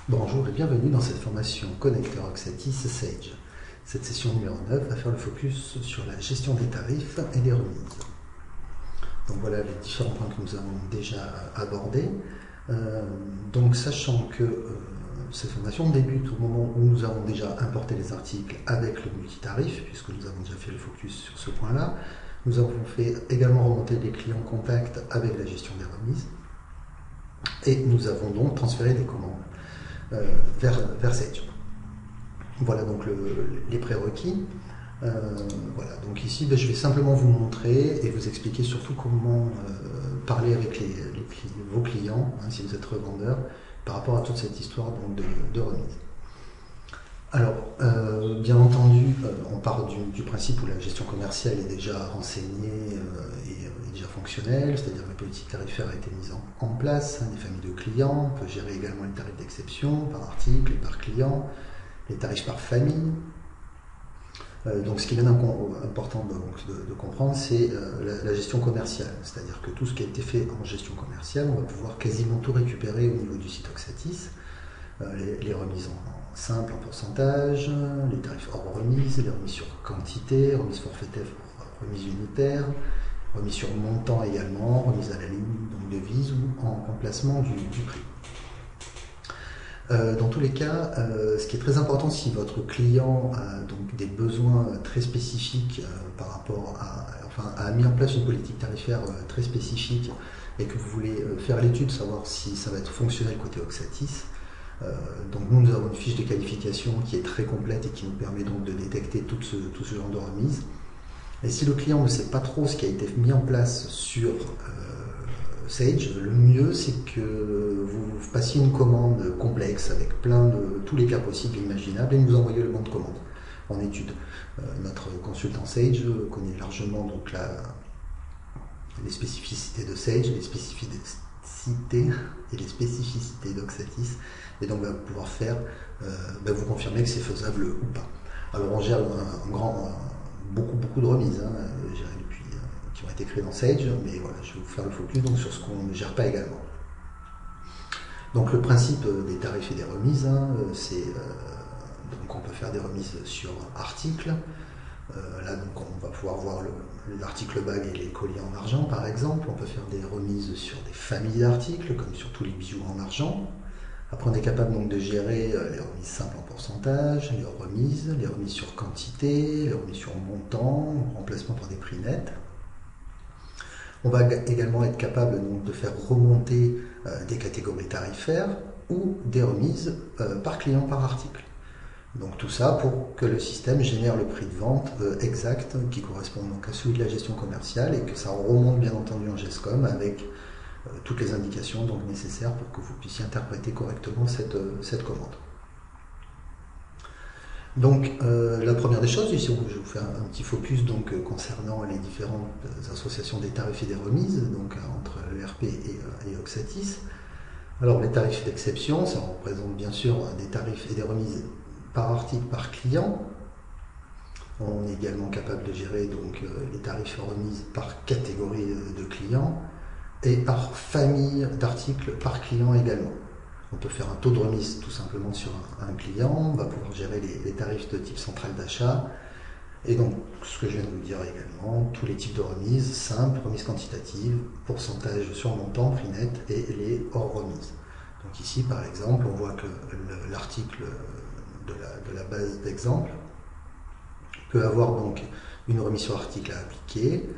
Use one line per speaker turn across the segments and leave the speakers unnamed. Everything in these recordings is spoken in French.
Bonjour et bienvenue dans cette formation Connecteur Oxatis Sage. Cette session numéro 9 va faire le focus sur la gestion des tarifs et des remises. Donc voilà les différents points que nous avons déjà abordés. Donc sachant que cette formation débute au moment où nous avons déjà importé les articles avec le multitarif, puisque nous avons déjà fait le focus sur ce point-là. Nous avons fait également remonter les clients contacts avec la gestion des remises. Et nous avons donc transféré les commandes vers Sage. Voilà donc les prérequis. Voilà, donc ici je vais simplement vous montrer et vous expliquer surtout comment parler avec vos clients, hein, si vous êtes revendeur, par rapport à toute cette histoire donc, de remise. Alors, bien entendu, on part du principe où la gestion commerciale est déjà renseignée et déjà fonctionnelle, c'est-à-dire que la politique tarifaire a été mise en place, hein, des familles de clients, on peut gérer également les tarifs d'exception par article et par client, les tarifs par famille. Donc ce qui est bien important de comprendre, c'est la gestion commerciale, c'est-à-dire que tout ce qui a été fait en gestion commerciale, on va pouvoir quasiment tout récupérer au niveau du site Oxatis, les remises en simple, en pourcentage, les tarifs hors remise, les remises sur quantité, remises forfaitaires, remises unitaires, remises sur montant également, remises à la ligne donc devise ou en remplacement du prix. Dans tous les cas, ce qui est très important si votre client a donc des besoins très spécifiques par rapport a mis en place une politique tarifaire très spécifique et que vous voulez faire l'étude, savoir si ça va être fonctionnel côté Oxatis. Donc nous avons une fiche de qualification qui est très complète et qui nous permet donc de détecter tout ce genre de remise. Et si le client ne sait pas trop ce qui a été mis en place sur Sage, le mieux c'est que vous passiez une commande complexe avec tous les cas possibles et imaginables et nous envoyez le bon de commande en étude. Notre consultant Sage connaît largement donc les spécificités de Sage, les spécificités et les spécificités d'Oxatis, et donc va pouvoir vous confirmer que c'est faisable ou pas. Alors on gère beaucoup de remises qui ont été créées dans Sage, mais voilà, je vais vous faire le focus donc, sur ce qu'on ne gère pas également. Donc le principe des tarifs et des remises, donc on peut faire des remises sur articles. Là donc on va pouvoir voir l'article bague et les colliers en argent par exemple. On peut faire des remises sur des familles d'articles comme sur tous les bijoux en argent. Après on est capable donc de gérer les remises simples en pourcentage, les remises sur quantité, les remises sur montant, remplacement par des prix nets. On va également être capable donc, de faire remonter des catégories tarifaires ou des remises par client par article. Donc tout ça pour que le système génère le prix de vente exact qui correspond donc à celui de la gestion commerciale et que ça remonte bien entendu en GESCOM avec toutes les indications donc nécessaires pour que vous puissiez interpréter correctement cette commande. Donc la première des choses, ici je vais vous faire un petit focus donc, concernant les différentes associations des tarifs et des remises donc, entre l'ERP et Oxatis. Alors les tarifs d'exception, ça représente bien sûr des tarifs et des remises par article, par client. On est également capable de gérer donc, les tarifs remises par catégorie de clients et par famille d'articles par client également. On peut faire un taux de remise tout simplement sur un client, on va pouvoir gérer les tarifs de type centrale d'achat, et donc ce que je viens de vous dire également, tous les types de remises, simples, remises quantitatives, pourcentage sur montant, prix net, et les hors remises. Donc ici par exemple, on voit que l'article de la base d'exemple peut avoir donc une remise sur article à appliquer.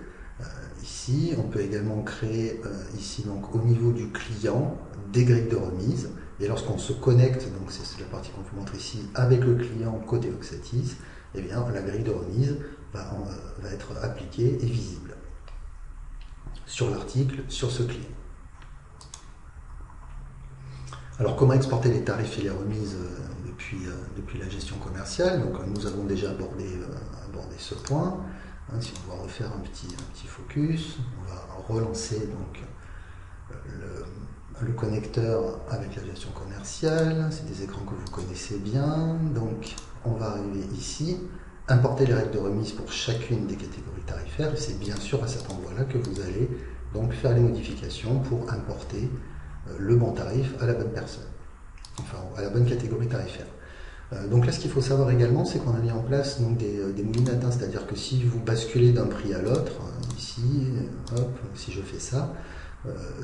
Ici, on peut également créer ici donc au niveau du client des grilles de remise. Et lorsqu'on se connecte, donc c'est la partie qu'on vous montre ici, avec le client côté Oxatis, eh bien la grille de remise va être appliquée et visible sur l'article, sur ce client. Alors comment exporter les tarifs et les remises depuis la gestion commerciale? Donc nous avons déjà abordé ce point. Si on va refaire un petit focus, on va relancer donc le connecteur avec la gestion commerciale. C'est des écrans que vous connaissez bien. Donc on va arriver ici, importer les règles de remise pour chacune des catégories tarifaires. Et c'est bien sûr à cet endroit-là que vous allez donc faire les modifications pour importer le bon tarif à la bonne personne, enfin à la bonne catégorie tarifaire. Donc là, ce qu'il faut savoir également, c'est qu'on a mis en place donc, des moulinatins, c'est-à-dire que si vous basculez d'un prix à l'autre, ici, hop, si je fais ça,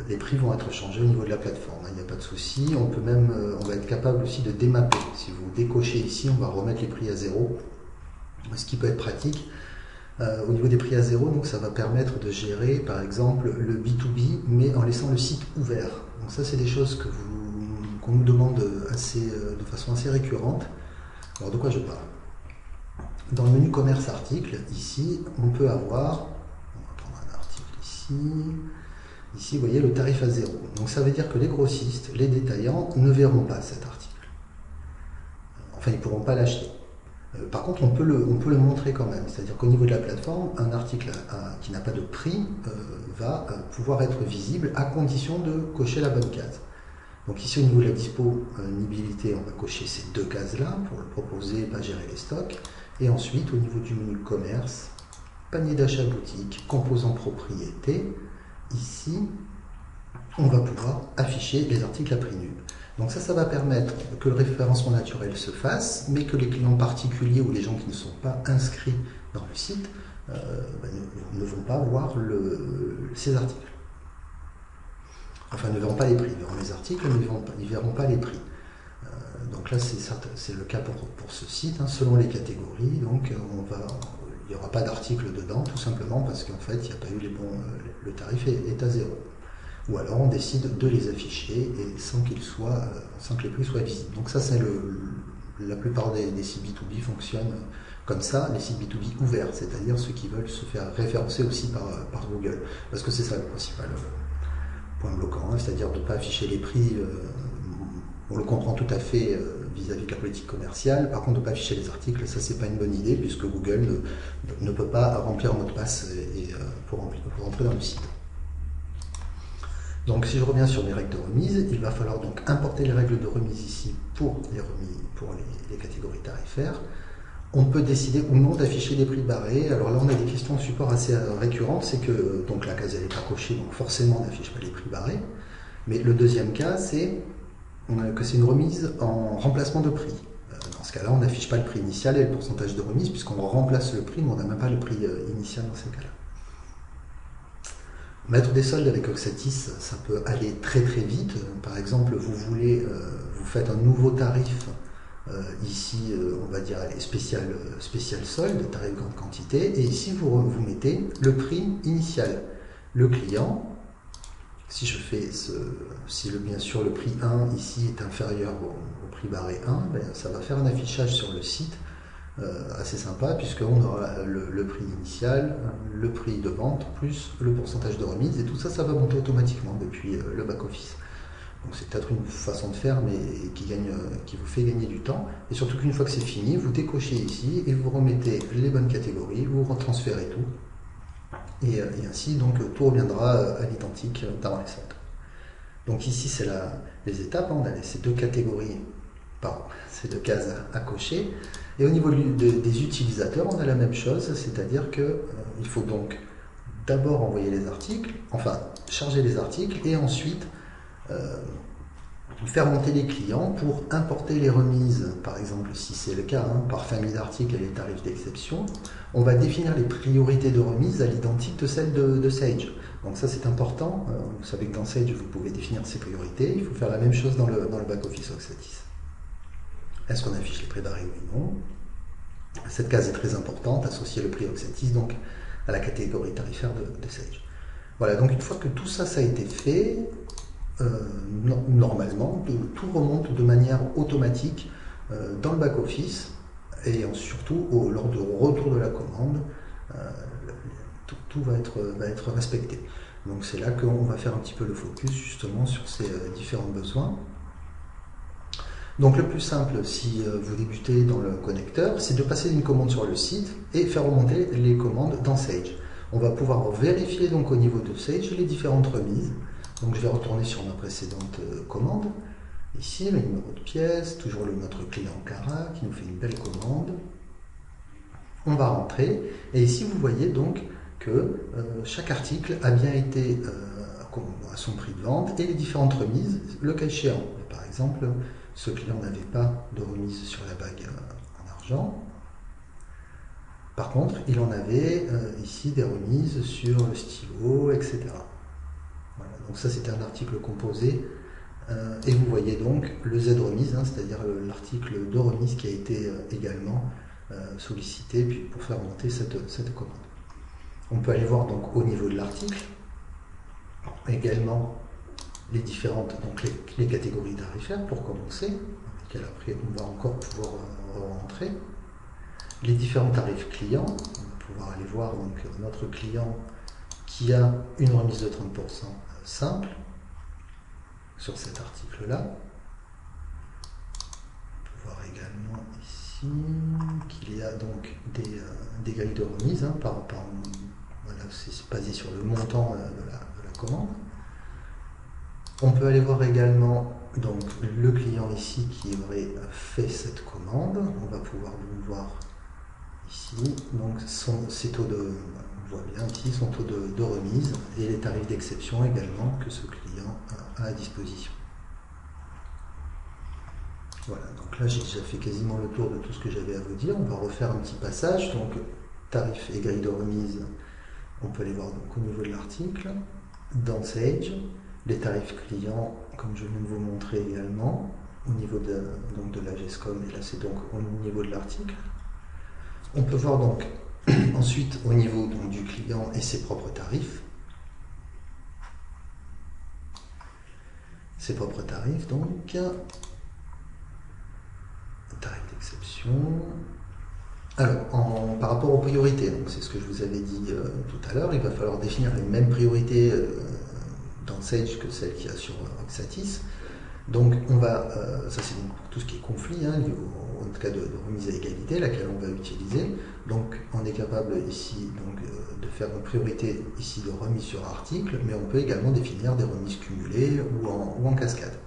les prix vont être changés au niveau de la plateforme, il n'y a pas de souci. On va être capable aussi de démapper. Si vous décochez ici, on va remettre les prix à zéro, ce qui peut être pratique. Au niveau des prix à zéro, donc ça va permettre de gérer par exemple le B2B, mais en laissant le site ouvert. Donc ça, c'est des choses qu'on nous demande de façon assez récurrente. Alors de quoi je parle? Dans le menu commerce article, ici, on peut avoir, on va prendre un article ici, vous voyez le tarif à zéro. Donc ça veut dire que les grossistes, les détaillants ne verront pas cet article. Enfin, ils ne pourront pas l'acheter. Par contre, on peut le montrer quand même. C'est-à-dire qu'au niveau de la plateforme, un article qui n'a pas de prix va pouvoir être visible à condition de cocher la bonne case. Donc ici, au niveau de la disponibilité, on va cocher ces deux cases-là pour le proposer et pas gérer les stocks. Et ensuite, au niveau du menu commerce, panier d'achat boutique, composants propriété, ici, on va pouvoir afficher les articles à prix nul. Donc ça va permettre que le référencement naturel se fasse, mais que les clients particuliers ou les gens qui ne sont pas inscrits dans le site ne vont pas voir ces articles. Enfin, ne verront pas les prix, ils verront les articles, mais ils ne verront pas les prix. Donc là, c'est le cas pour ce site, hein, selon les catégories. Donc il n'y aura pas d'article dedans, tout simplement parce qu'en fait, il n'y a pas eu le tarif est à zéro. Ou alors on décide de les afficher et sans que les prix soient visibles. Donc ça, c'est la plupart des sites B2B fonctionnent comme ça, les sites B2B ouverts, c'est-à-dire ceux qui veulent se faire référencer aussi par Google. Parce que c'est ça le principal point bloquant, hein, c'est-à-dire de ne pas afficher les prix. On le comprend tout à fait vis-à-vis de la politique commerciale. Par contre, de ne pas afficher les articles, ça c'est pas une bonne idée puisque Google ne peut pas remplir un mot de passe pour entrer dans le site. Donc si je reviens sur mes règles de remise, il va falloir donc importer les règles de remise ici pour les catégories tarifaires. On peut décider ou non d'afficher des prix barrés. Alors là on a des questions de support assez récurrentes, c'est que donc la case elle n'est pas cochée, donc forcément on n'affiche pas les prix barrés. Mais le deuxième cas c'est que c'est une remise en remplacement de prix. Dans ce cas-là on n'affiche pas le prix initial et le pourcentage de remise puisqu'on remplace le prix, mais on n'a même pas le prix initial dans ces cas-là. Mettre des soldes avec Oxatis, ça peut aller très très vite. Par exemple, vous faites un nouveau tarif, ici on va dire spécial solde, tarif grande quantité, et ici vous mettez le prix initial. Le client, si je fais bien sûr le prix 1 ici est inférieur au prix barré 1, ben, ça va faire un affichage sur le site assez sympa puisqu'on aura le prix initial, le prix de vente plus le pourcentage de remise et tout ça, ça va monter automatiquement depuis le back-office. Donc c'est peut-être une façon de faire mais qui vous fait gagner du temps et surtout qu'une fois que c'est fini, vous décochez ici et vous remettez les bonnes catégories, vous retransférez tout et ainsi donc tout reviendra à l'identique dans les soldes. Donc ici c'est les étapes, on a ces deux catégories, ces deux cases à cocher. Et au niveau des utilisateurs, on a la même chose, c'est-à-dire qu'il faut donc d'abord envoyer les articles, enfin charger les articles, et ensuite faire monter les clients pour importer les remises, par exemple si c'est le cas, hein, par famille d'articles et les tarifs d'exception. On va définir les priorités de remise à l'identique de celles de Sage. Donc ça c'est important, vous savez que dans Sage vous pouvez définir ces priorités, il faut faire la même chose dans le back-office Oxatis. Est-ce qu'on affiche les prix barrés ou non? Cette case est très importante, associer le prix Oxatis donc à la catégorie tarifaire de Sage. Voilà, donc une fois que tout ça a été fait, normalement, tout remonte de manière automatique dans le back-office et surtout lors du retour de la commande, tout va être respecté. Donc c'est là qu'on va faire un petit peu le focus justement sur ces différents besoins. Donc le plus simple, si vous débutez dans le connecteur, c'est de passer une commande sur le site et faire remonter les commandes dans Sage. On va pouvoir vérifier donc au niveau de Sage les différentes remises. Donc je vais retourner sur ma précédente commande. Ici, le numéro de pièce, toujours notre client Cara qui nous fait une belle commande. On va rentrer et ici vous voyez donc que chaque article a bien été à son prix de vente et les différentes remises, le cas échéant. Par exemple, ce client n'avait pas de remise sur la bague en argent. Par contre, il en avait ici des remises sur le stylo, etc. Voilà, donc ça c'était un article composé. Et vous voyez donc le Z remise, c'est-à-dire l'article de remise qui a été également sollicité puis pour faire monter cette commande. On peut aller voir donc au niveau de l'article également les différentes les catégories tarifaires pour commencer, avec après on va encore pouvoir rentrer les différents tarifs clients. On va pouvoir aller voir donc notre client qui a une remise de 30% simple sur cet article-là. On peut voir également ici qu'il y a donc des grilles de remise voilà, c'est basé sur le montant de la commande. On peut aller voir également donc, le client ici qui aurait fait cette commande. On va pouvoir voir ici donc ses taux de, on voit bien ici son taux de remise et les tarifs d'exception également que ce client a à disposition. Voilà, donc là j'ai déjà fait quasiment le tour de tout ce que j'avais à vous dire. On va refaire un petit passage. Donc tarifs et grille de remise, on peut les voir donc, au niveau de l'article. Dans Sage, les tarifs clients, comme je viens de vous montrer également, au niveau de la GESCOM, et là c'est donc au niveau de l'article. On peut voir donc ensuite au niveau donc, du client et ses propres tarifs. Ses propres tarifs donc. Tarif d'exception. Alors, par rapport aux priorités, c'est ce que je vous avais dit tout à l'heure, il va falloir définir les mêmes priorités dans Sage que celles qu'il y a sur Oxatis. Donc, on va, ça c'est donc pour tout ce qui est conflit, en cas de remise à égalité, laquelle on va utiliser. Donc, on est capable ici donc, de faire une priorité ici de remise sur article, mais on peut également définir des remises cumulées ou en cascade.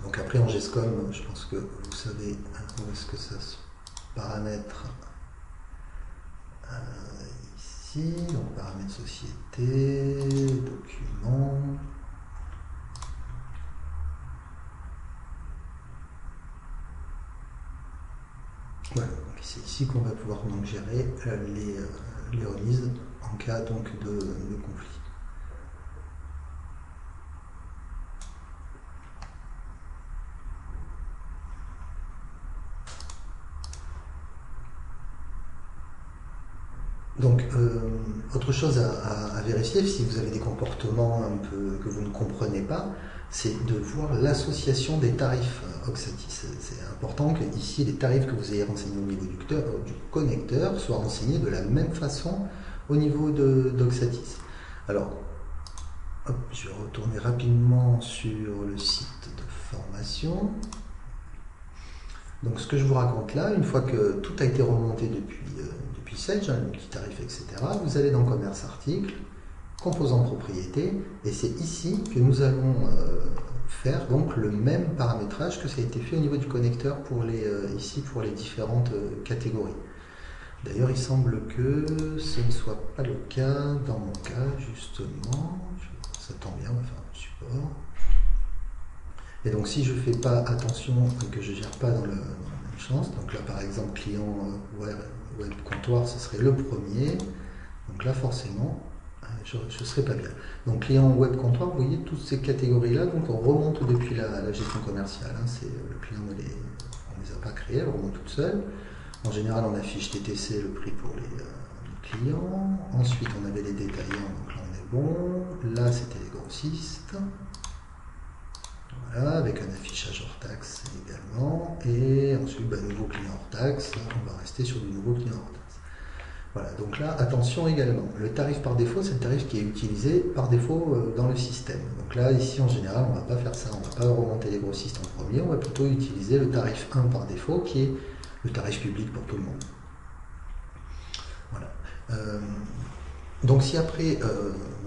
Donc après en GESCOM, je pense que vous savez où est-ce que ça se paramètre ici, donc paramètres société, documents. Voilà, donc c'est ici qu'on va pouvoir donc gérer les remises en cas donc de conflit. Donc, autre chose à vérifier, si vous avez des comportements un peu que vous ne comprenez pas, c'est de voir l'association des tarifs Oxatis. C'est important que ici les tarifs que vous ayez renseignés au niveau du connecteur soient renseignés de la même façon au niveau d'Oxatis. Alors, hop, je vais retourner rapidement sur le site de formation. Donc, ce que je vous raconte là, une fois que tout a été remonté depuis Sage, le multitarif, etc., vous allez dans Commerce Article, Composants Propriété, et c'est ici que nous allons faire donc le même paramétrage que ça a été fait au niveau du connecteur ici pour les différentes catégories. D'ailleurs, il semble que ce ne soit pas le cas dans mon cas, justement. Ça tombe bien, on va faire un support. Et donc, si je ne fais pas attention, que je ne gère pas dans la même chance, donc là, par exemple, client web comptoir, ce serait le premier. Donc là, forcément, je ne serai pas bien. Donc, client web comptoir, vous voyez, toutes ces catégories-là, donc on remonte depuis la gestion commerciale. Le client, on ne les a pas créées, elles remontent toutes seules. En général, on affiche TTC, le prix pour les clients. Ensuite, on avait les détaillants, donc là, on est bon. Là, c'était les grossistes. Voilà, avec un affichage hors taxe également. Et ensuite, nouveau client hors taxe. On va rester sur du nouveau client hors taxe. Voilà, donc là, attention également. Le tarif par défaut, c'est le tarif qui est utilisé par défaut dans le système. Donc là, ici, en général, on ne va pas faire ça. On ne va pas remonter les grossistes en premier. On va plutôt utiliser le tarif 1 par défaut, qui est le tarif public pour tout le monde. Voilà. Donc si après,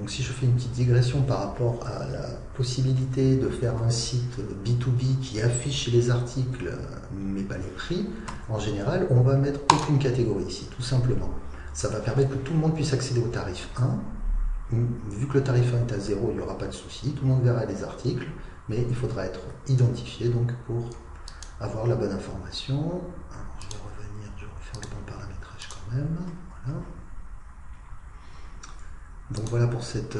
si je fais une petite digression par rapport à la possibilité de faire un site B2B qui affiche les articles mais pas les prix, en général, on va mettre aucune catégorie ici, tout simplement. Ça va permettre que tout le monde puisse accéder au tarif 1. Vu que le tarif 1 est à 0, il n'y aura pas de souci, tout le monde verra les articles, mais il faudra être identifié donc pour avoir la bonne information. Alors, je vais revenir, je vais refaire le bon paramétrage quand même. Voilà. Donc voilà pour cette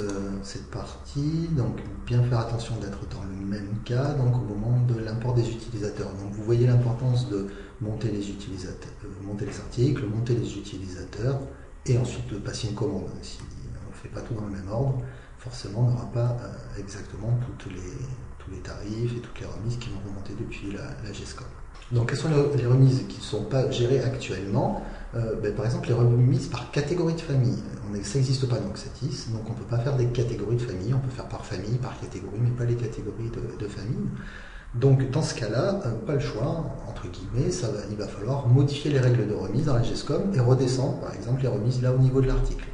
partie. Donc bien faire attention d'être dans le même cas donc au moment de l'import des utilisateurs. Donc vous voyez l'importance de monter les utilisateurs, monter les articles, monter les utilisateurs et ensuite de passer une commande. Si on ne fait pas tout dans le même ordre, forcément on n'aura pas exactement tous les tarifs et toutes les remises qui vont remonter depuis la GESCOM. Donc quelles sont les remises qui ne sont pas gérées actuellement? Par exemple les remises par catégorie de famille. Ça n'existe pas dans Oxatis, donc on ne peut pas faire des catégories de famille, on peut faire par famille, par catégorie, mais pas les catégories de famille. Donc dans ce cas-là, pas le choix, entre guillemets, il va falloir modifier les règles de remise dans la GESCOM et redescendre par exemple les remises là au niveau de l'article.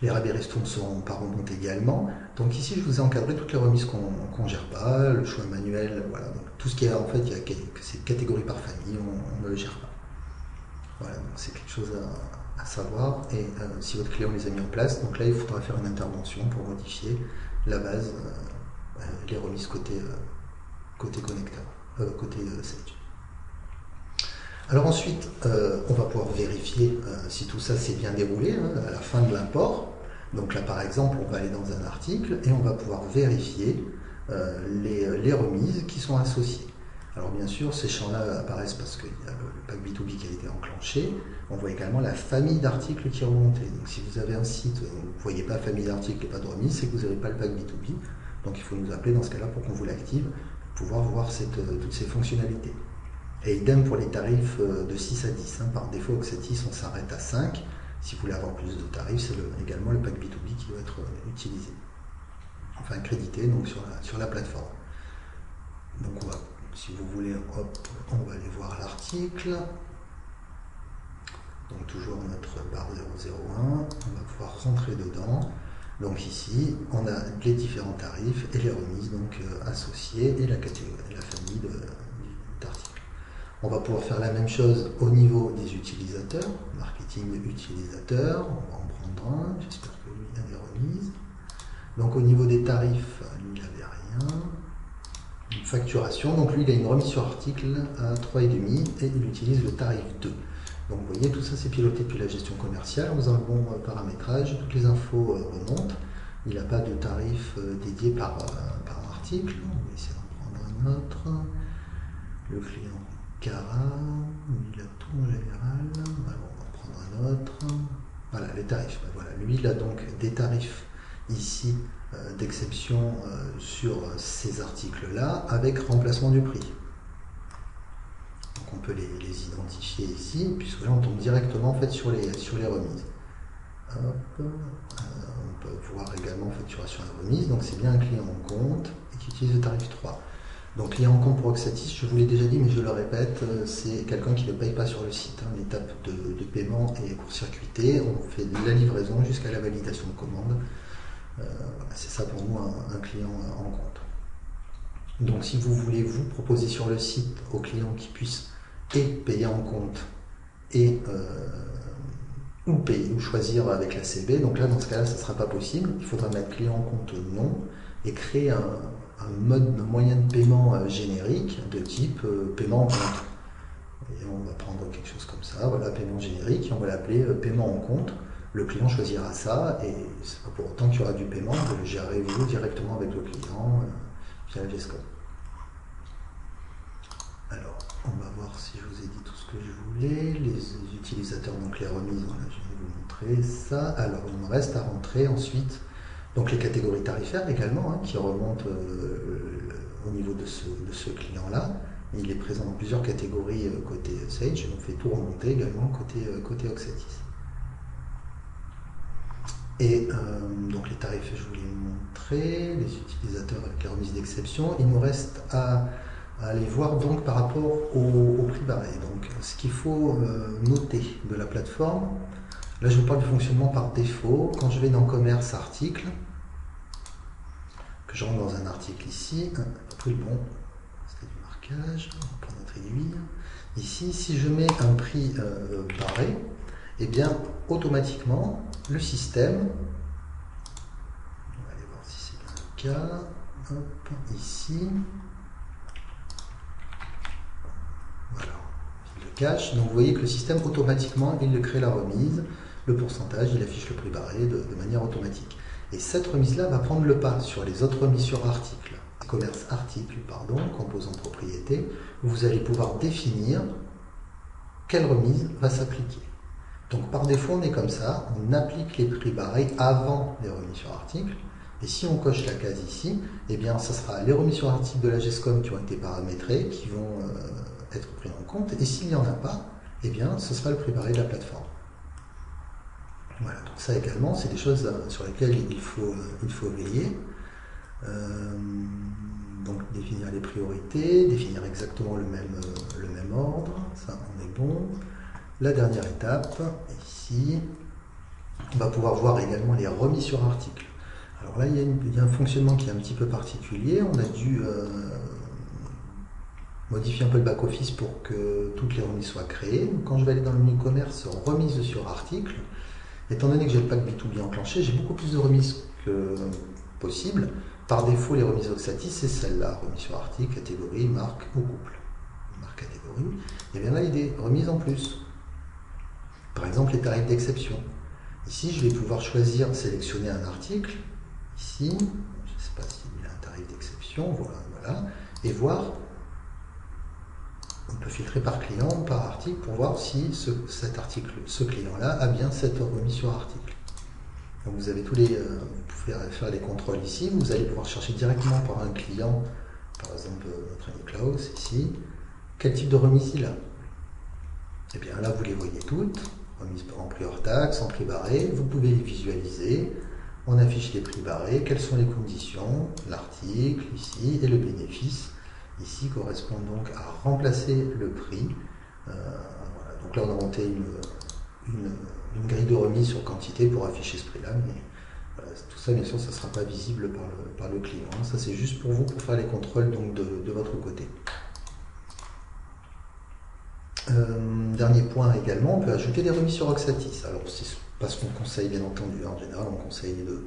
Les rabais ristournes ne seront pas remontés également. Donc ici, je vous ai encadré toutes les remises qu'on ne gère pas, le choix manuel, voilà. Donc, tout ce qui est en fait, il y a ces catégories par famille, on ne le gère pas. Voilà, donc c'est quelque chose à savoir. Et si votre client les a mis en place, donc là, il faudra faire une intervention pour modifier la base, les remises côté connecteur, côté Sage. Alors ensuite, on va pouvoir vérifier si tout ça s'est bien déroulé à la fin de l'import. Donc là, par exemple, on va aller dans un article et on va pouvoir vérifier les remises qui sont associées. Alors bien sûr, ces champs-là apparaissent parce qu'il y a le pack B2B qui a été enclenché. On voit également la famille d'articles qui est remontée. Donc si vous avez un site où vous ne voyez pas famille d'articles et pas de remise, c'est que vous n'avez pas le pack B2B. Donc il faut nous appeler dans ce cas-là pour qu'on vous l'active, pour pouvoir voir toutes ces fonctionnalités. Et idem pour les tarifs de 6 à 10. Par défaut, Oxatis, on s'arrête à 5. Si vous voulez avoir plus de tarifs, c'est également le pack B2B qui doit être utilisé. Enfin, crédité donc, sur la plateforme. Donc, si vous voulez, hop, on va aller voir l'article. Donc, toujours notre barre 001. On va pouvoir rentrer dedans. Donc, ici, on a les différents tarifs et les remises donc, associées et la catégorie, la famille d'articles. On va pouvoir faire la même chose au niveau des utilisateurs, marketing utilisateur, on va en prendre un, j'espère que lui il a des remises. Donc au niveau des tarifs, lui il n'avait rien. Une facturation, donc lui il a une remise sur article à 3,5 et il utilise le tarif 2. Donc vous voyez, tout ça c'est piloté depuis la gestion commerciale, en faisant le bon paramétrage, toutes les infos remontent. Il n'a pas de tarif dédié par article, on va essayer d'en prendre un autre. Le client Cara, il a tout en général. Alors, on va prendre un autre. Voilà, les tarifs. Voilà. Lui, il a donc des tarifs ici d'exception sur ces articles-là avec remplacement du prix. Donc, on peut les identifier ici, puisque là, on tombe directement en fait, sur les remises. Hop. On peut voir également facturation et remise. Donc, c'est bien un client en compte et qui utilise le tarif 3. Donc, client en compte pour Oxatis, je vous l'ai déjà dit, mais je le répète, c'est quelqu'un qui ne paye pas sur le site. L'étape de paiement est court-circuitée. On fait de la livraison jusqu'à la validation de commande. Voilà, c'est ça pour nous un client en compte. Donc, si vous voulez vous proposer sur le site aux clients qui puissent payer en compte ou choisir avec la CB, donc là, dans ce cas-là, ça ne sera pas possible. Il faudra mettre client en compte non et créer un moyen de paiement générique de type paiement en compte. Et on va prendre quelque chose comme ça, voilà, paiement générique, et on va l'appeler paiement en compte. Le client choisira ça, et c'est pas pour autant qu'il y aura du paiement, vous le gérez vous directement avec le client via la GESCOM. Alors, on va voir si je vous ai dit tout ce que je voulais. Les utilisateurs, donc les remises, voilà, je vais vous montrer ça. Alors, il me reste à rentrer ensuite donc les catégories tarifaires également, qui remontent au niveau de ce client-là. Il est présent dans plusieurs catégories côté Sage, et on fait tout remonter également côté Oxatis. Et donc les tarifs, je vous les montrer, les utilisateurs avec les remises d'exception. Il nous reste à aller voir donc par rapport au prix barré. Donc ce qu'il faut noter de la plateforme, là je vous parle du fonctionnement par défaut. Quand je vais dans commerce article, que je rentre dans un article ici, prix bon, c'était du marquage, on va prendre notre aiguille. Ici, si je mets un prix barré, et bien automatiquement le système, on va aller voir si c'est bien le cas, hop, ici. Voilà, il le cache. Donc vous voyez que le système automatiquement, il crée la remise, le pourcentage, il affiche le prix barré de manière automatique. Et cette remise-là va prendre le pas sur les autres remises sur article. Commerce article, pardon, composant propriété, vous allez pouvoir définir quelle remise va s'appliquer. Donc par défaut, on est comme ça, on applique les prix barrés avant les remises sur article. Et si on coche la case ici, eh bien, ça sera les remises sur article de la GESCOM qui ont été paramétrées, qui vont être pris en compte. Et s'il n'y en a pas, eh bien, ce sera le prix barré de la plateforme. Voilà, donc ça également, c'est des choses sur lesquelles il faut veiller. Donc définir les priorités, définir exactement le même ordre, ça on est bon. La dernière étape, ici, on va pouvoir voir également les remises sur article. Alors là, il y a un fonctionnement qui est un petit peu particulier. On a dû modifier un peu le back-office pour que toutes les remises soient créées. Donc, quand je vais aller dans le menu commerce, remise sur article, étant donné que j'ai le pack B2B enclenché, j'ai beaucoup plus de remises que possible. Par défaut, les remises Oxatis, c'est celle-là, remise sur article, catégorie, marque ou couple. Marque, catégorie. Et bien là, il y a des remises en plus. Par exemple, les tarifs d'exception. Ici, je vais pouvoir choisir, sélectionner un article. Ici, je ne sais pas s'il y a un tarif d'exception, voilà. Et voir, on peut filtrer par client ou par article pour voir si ce client-là a bien cette remise sur article. Donc vous avez vous pouvez faire les contrôles ici, vous allez pouvoir chercher directement par un client, par exemple notre ami Klaus ici, quel type de remise il a. Et bien là vous les voyez toutes, remise en prix hors taxe, en prix barré, vous pouvez les visualiser, on affiche les prix barrés, quelles sont les conditions, l'article ici et le bénéfice ici correspond donc à remplacer le prix. Voilà. Donc là on a monté une grille de remise sur quantité pour afficher ce prix-là, mais voilà, tout ça, bien sûr, ça ne sera pas visible par le client. Ça, c'est juste pour vous, pour faire les contrôles donc, de votre côté. Dernier point également, on peut ajouter des remises sur Oxatis. Alors, c'est pas ce qu'on conseille, bien entendu. En général, on conseille de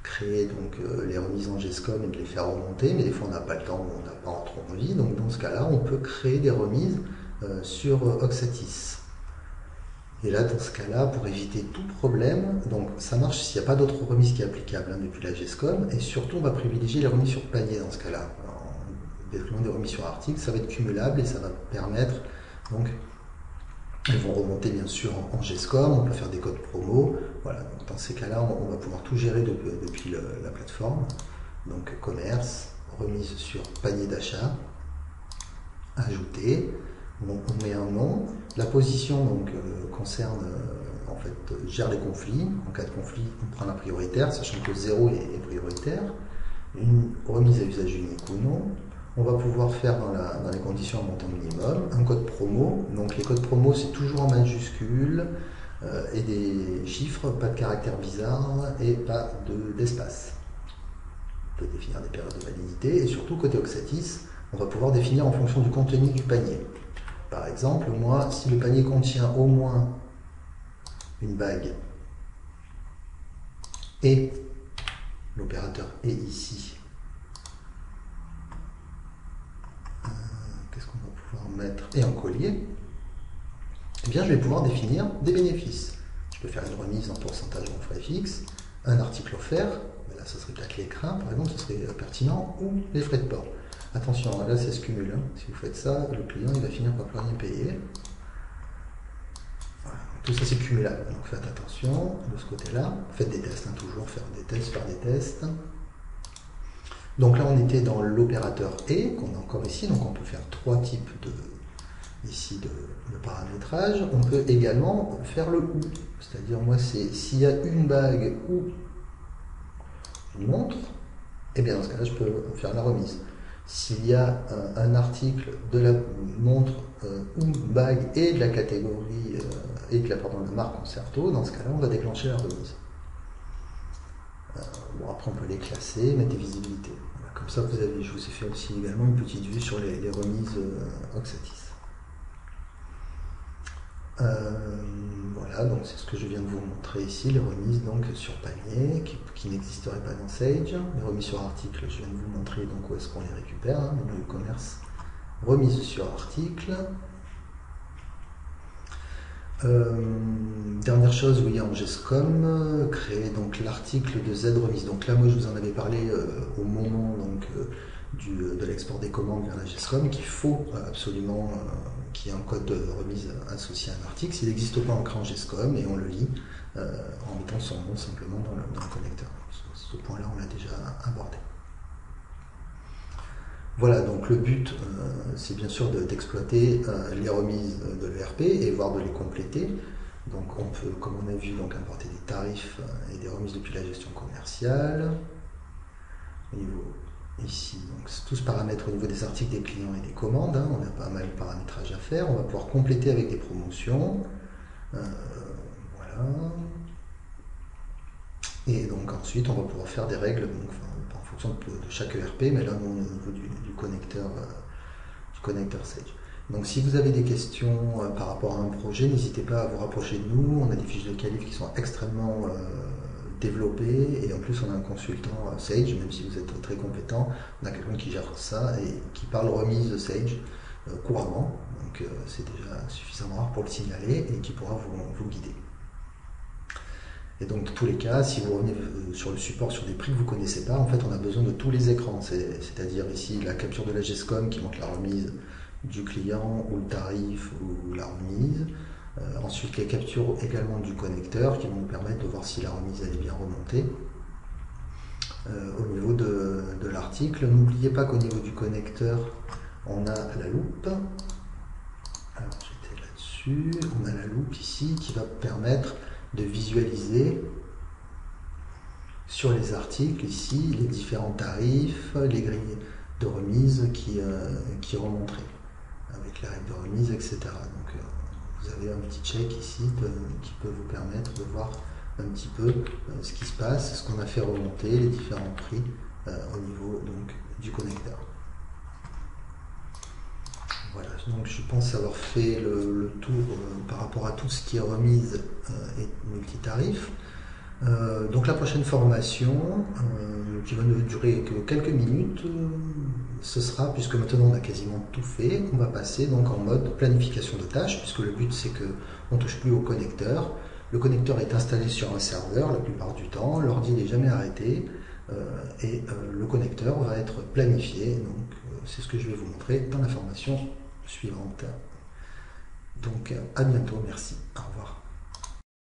créer donc, les remises en GESCOM et de les faire remonter, mais des fois, on n'a pas le temps ou on n'a pas trop envie. Donc, dans ce cas-là, on peut créer des remises sur Oxatis. Et là, dans ce cas-là, pour éviter tout problème, donc ça marche s'il n'y a pas d'autre remise qui est applicable depuis la GESCOM, et surtout on va privilégier les remises sur panier dans ce cas-là. Des remises sur article, ça va être cumulable et ça va permettre, donc elles vont remonter bien sûr en GESCOM, on peut faire des codes promo, voilà, donc dans ces cas-là, on va pouvoir tout gérer depuis la plateforme. Donc commerce, remise sur panier d'achat, ajouter. Donc on met un nom. La position donc, concerne, en fait, gère les conflits. En cas de conflit, on prend la prioritaire, sachant que 0 est prioritaire. Une remise à usage unique ou non. On va pouvoir faire dans les conditions un montant minimum, un code promo. Donc les codes promo, c'est toujours en majuscule et des chiffres, pas de caractères bizarres et pas d'espace. On peut définir des périodes de validité et surtout côté Oxatis, on va pouvoir définir en fonction du contenu du panier. Par exemple, moi, si le panier contient au moins une bague et l'opérateur est ici, qu'est-ce qu'on va pouvoir mettre, et un collier, eh bien je vais pouvoir définir des bénéfices. Je peux faire une remise en pourcentage en frais fixes, un article offert, mais là ce serait peut-être l'écran par exemple, ce serait pertinent, ou les frais de port. Attention, là ça se cumule, hein. Si vous faites ça, le client il va finir par plus rien payer. Voilà. Tout ça c'est cumulable, donc faites attention de ce côté-là. Faites des tests, hein, toujours faire des tests, faire des tests. Donc là on était dans l'opérateur et, qu'on a encore ici, donc on peut faire trois types de paramétrage. On peut également faire le ou, c'est-à-dire moi c'est s'il y a une bague ou une montre, et bien dans ce cas-là je peux faire la remise. S'il y a un article de la montre ou bague et de la catégorie et de la marque Concerto, dans ce cas-là, on va déclencher la remise. Bon, après, on peut les classer, mettre des visibilités. Voilà, comme ça, je vous ai fait aussi également une petite vue sur les remises Oxatis. Voilà. Voilà, donc c'est ce que je viens de vous montrer ici, les remises donc sur panier qui n'existeraient pas dans Sage. Les remises sur article, je viens de vous montrer donc où est-ce qu'on les récupère, hein, menu e-commerce, remise sur article. Dernière chose, oui, en GESCOM, créer donc l'article de Z remise. Donc là, moi, je vous en avais parlé au moment donc, de l'export des commandes vers la GESCOM, qu'il faut absolument qu'il y ait un code de remise associé à un article. S'il n'existe pas en GESCOM, et on le lit en mettant son nom simplement dans le connecteur. Ce point-là, on l'a déjà abordé. Voilà, donc le but, c'est bien sûr d'exploiter les remises de l'ERP et voire de les compléter. Donc on peut, comme on a vu, donc importer des tarifs et des remises depuis la gestion commerciale. Au niveau ici, donc tout ce paramètre au niveau des articles des clients et des commandes, hein, on a pas mal de paramétrage à faire. On va pouvoir compléter avec des promotions. Voilà. Et donc ensuite, on va pouvoir faire des règles donc, en fonction de chaque ERP, mais là, au niveau du connecteur Sage. Donc si vous avez des questions par rapport à un projet, n'hésitez pas à vous rapprocher de nous. On a des fiches de qualif qui sont extrêmement développées et en plus on a un consultant Sage, même si vous êtes très compétent, on a quelqu'un qui gère ça et qui parle remise de Sage couramment. Donc c'est déjà suffisamment rare pour le signaler et qui pourra vous guider. Et donc, dans tous les cas, si vous revenez sur le support sur des prix que vous ne connaissez pas, en fait, on a besoin de tous les écrans. C'est-à-dire ici, la capture de la GESCOM qui montre la remise du client ou le tarif ou la remise. Ensuite, les captures également du connecteur qui vont nous permettre de voir si la remise elle est bien remontée. Au niveau de l'article, n'oubliez pas qu'au niveau du connecteur, on a la loupe. Alors, j'étais là-dessus. On a la loupe ici qui va permettre de visualiser sur les articles ici les différents tarifs, les grilles de remise qui remonteraient avec les règles de remise, etc. Donc vous avez un petit check ici qui peut vous permettre de voir un petit peu ce qui se passe, ce qu'on a fait remonter, les différents prix au niveau donc, du connecteur. Voilà, donc je pense avoir fait le tour par rapport à tout ce qui est remise et multitarif. Donc la prochaine formation, qui va ne durer que quelques minutes, ce sera, puisque maintenant on a quasiment tout fait, on va passer donc en mode planification de tâches, puisque le but c'est qu'on ne touche plus au connecteur. Le connecteur est installé sur un serveur la plupart du temps, l'ordi n'est jamais arrêté, et le connecteur va être planifié. Donc c'est ce que je vais vous montrer dans la formation suivante. Donc à bientôt, merci, au revoir.